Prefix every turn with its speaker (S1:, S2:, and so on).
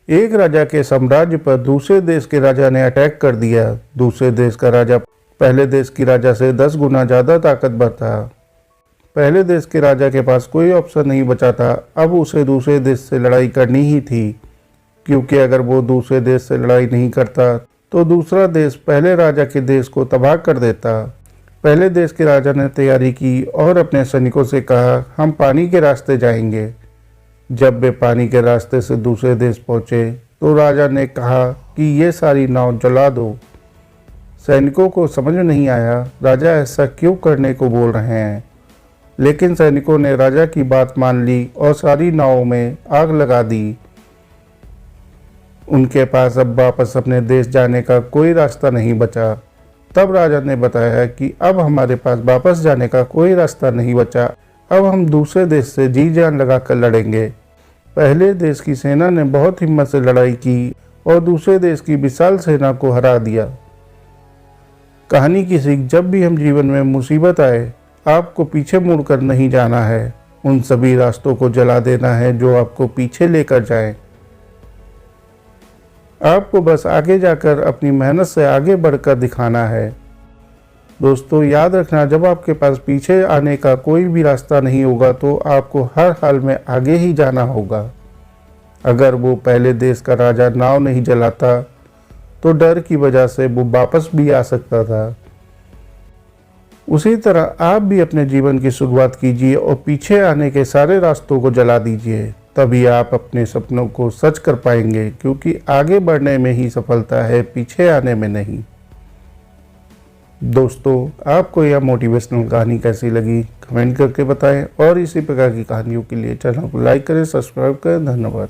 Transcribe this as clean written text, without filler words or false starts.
S1: एक राजा के साम्राज्य पर दूसरे देश के राजा ने अटैक कर दिया। दूसरे देश का राजा पहले देश की राजा से 10 गुना ज़्यादा ताकतवर था। पहले देश के राजा के पास कोई ऑप्शन नहीं बचा था, अब उसे दूसरे देश से लड़ाई करनी ही थी, क्योंकि अगर वो दूसरे देश से लड़ाई नहीं करता तो दूसरा देश पहले राजा के देश को तबाह कर देता। पहले देश के राजा ने तैयारी की और अपने सैनिकों से कहा, हम पानी के रास्ते जाएंगे। जब वे पानी के रास्ते से दूसरे देश पहुंचे तो राजा ने कहा कि ये सारी नाव जला दो। सैनिकों को समझ नहीं आया राजा ऐसा क्यों करने को बोल रहे हैं, लेकिन सैनिकों ने राजा की बात मान ली और सारी नावों में आग लगा दी। उनके पास अब वापस अपने देश जाने का कोई रास्ता नहीं बचा। तब राजा ने बताया कि अब हमारे पास वापस जाने का कोई रास्ता नहीं बचा, अब हम दूसरे देश से जी जान लगा कर लड़ेंगे। पहले देश की सेना ने बहुत हिम्मत से लड़ाई की और दूसरे देश की विशाल सेना को हरा दिया। कहानी की सीख, जब भी हम जीवन में मुसीबत आए, आपको पीछे मुड़कर नहीं जाना है, उन सभी रास्तों को जला देना है जो आपको पीछे लेकर जाएं। आपको बस आगे जाकर अपनी मेहनत से आगे बढ़कर दिखाना है। दोस्तों याद रखना, जब आपके पास पीछे आने का कोई भी रास्ता नहीं होगा तो आपको हर हाल में आगे ही जाना होगा। अगर वो पहले देश का राजा नाव नहीं जलाता तो डर की वजह से वो वापस भी आ सकता था। उसी तरह आप भी अपने जीवन की शुरुआत कीजिए और पीछे आने के सारे रास्तों को जला दीजिए, तभी आप अपने सपनों को सच कर पाएंगे, क्योंकि आगे बढ़ने में ही सफलता है, पीछे आने में नहीं। दोस्तों आपको यह मोटिवेशनल कहानी कैसी लगी कमेंट करके बताएं और इसी प्रकार की कहानियों के लिए चैनल को लाइक करें, सब्सक्राइब करें। धन्यवाद।